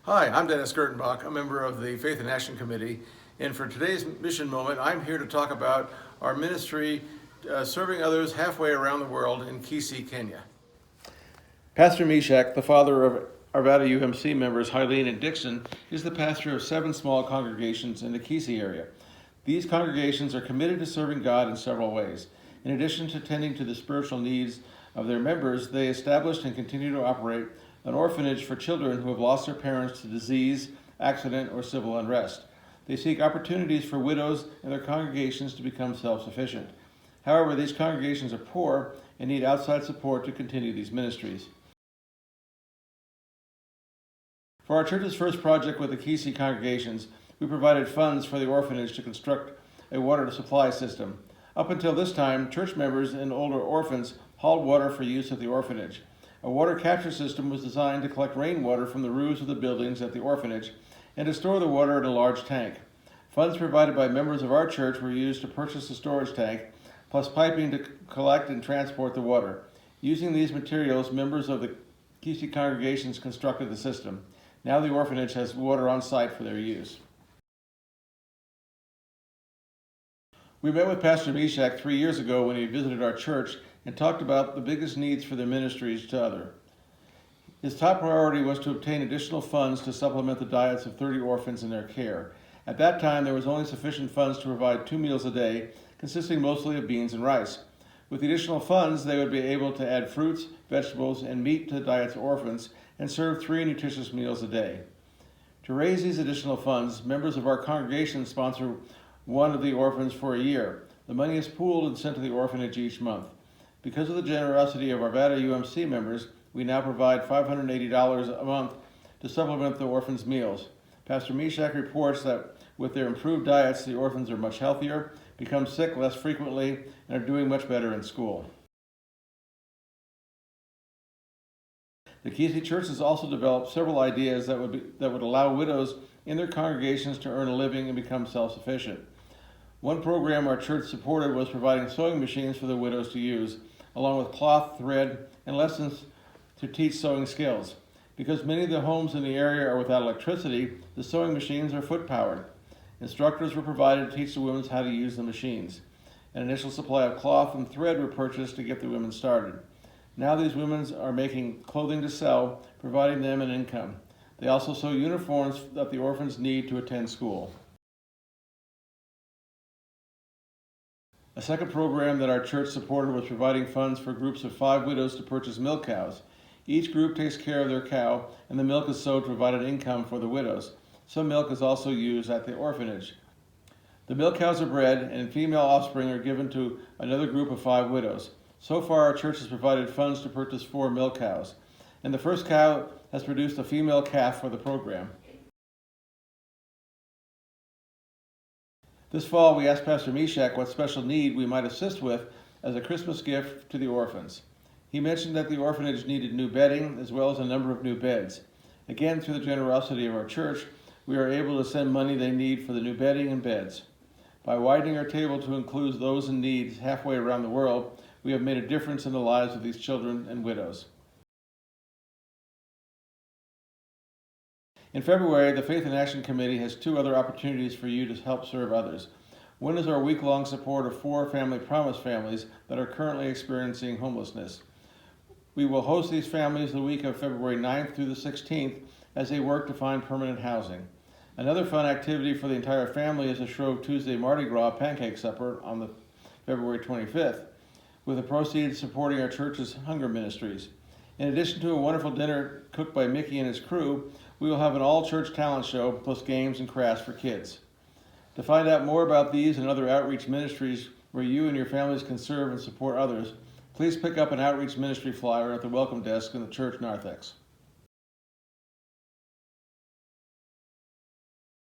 Hi, I'm Dennis Gertenbach, a member of the Faith and Action Committee, and for today's mission moment, I'm here to talk about our ministry serving others halfway around the world in Kisii, Kenya. Pastor Meshach, the father of Arvada UMC members Hyleen and Dixon, is the pastor of 7 small congregations in the Kisii area. These congregations are committed to serving God in several ways. In addition to tending to the spiritual needs of their members, they established and continue to operate an orphanage for children who have lost their parents to disease, accident, or civil unrest. They seek opportunities for widows and their congregations to become self-sufficient. However, these congregations are poor and need outside support to continue these ministries. For our church's first project with the Kisii congregations, we provided funds for the orphanage to construct a water supply system. Up until this time, church members and older orphans hauled water for use at the orphanage. A water capture system was designed to collect rainwater from the roofs of the buildings at the orphanage and to store the water in a large tank. Funds provided by members of our church were used to purchase the storage tank, plus piping to collect and transport the water. Using these materials, members of the Kisii congregations constructed the system. Now the orphanage has water on site for their use. We met with Pastor Meshach 3 years ago when he visited our church and talked about the biggest needs for their ministries to others. His top priority was to obtain additional funds to supplement the diets of 30 orphans in their care. At that time, there was only sufficient funds to provide 2 meals a day, consisting mostly of beans and rice. With the additional funds, they would be able to add fruits, vegetables, and meat to the diets of orphans and serve 3 nutritious meals a day. To raise these additional funds, members of our congregation sponsor one of the orphans for a year. The money is pooled and sent to the orphanage each month. Because of the generosity of our Arvada UMC members, we now provide $580 a month to supplement the orphans' meals. Pastor Meshach reports that with their improved diets, the orphans are much healthier, become sick less frequently, and are doing much better in school. The Kisii Church has also developed several ideas that would allow widows in their congregations to earn a living and become self-sufficient. One program our church supported was providing sewing machines for the widows to use, along with cloth, thread, and lessons to teach sewing skills. Because many of the homes in the area are without electricity, the sewing machines are foot-powered. Instructors were provided to teach the women how to use the machines. An initial supply of cloth and thread were purchased to get the women started. Now these women are making clothing to sell, providing them an income. They also sew uniforms that the orphans need to attend school. A second program that our church supported was providing funds for groups of 5 widows to purchase milk cows. Each group takes care of their cow, and the milk is sold to provide an income for the widows. Some milk is also used at the orphanage. The milk cows are bred, and female offspring are given to another group of 5 widows. So far, our church has provided funds to purchase 4 milk cows, and the first cow has produced a female calf for the program. This fall, we asked Pastor Meshach what special need we might assist with as a Christmas gift to the orphans. He mentioned that the orphanage needed new bedding as well as a number of new beds. Again, through the generosity of our church, we are able to send money they need for the new bedding and beds. By widening our table to include those in need halfway around the world, we have made a difference in the lives of these children and widows. In February, the Faith and Action Committee has 2 other opportunities for you to help serve others. One is our week-long support of 4 Family Promise families that are currently experiencing homelessness. We will host these families the week of February 9th through the 16th as they work to find permanent housing. Another fun activity for the entire family is a Shrove Tuesday Mardi Gras pancake supper on the February 25th, with the proceeds supporting our church's hunger ministries. In addition to a wonderful dinner cooked by Mickey and his crew, we will have an all-church talent show plus games and crafts for kids. To find out more about these and other outreach ministries where you and your families can serve and support others, please pick up an outreach ministry flyer at the welcome desk in the church narthex.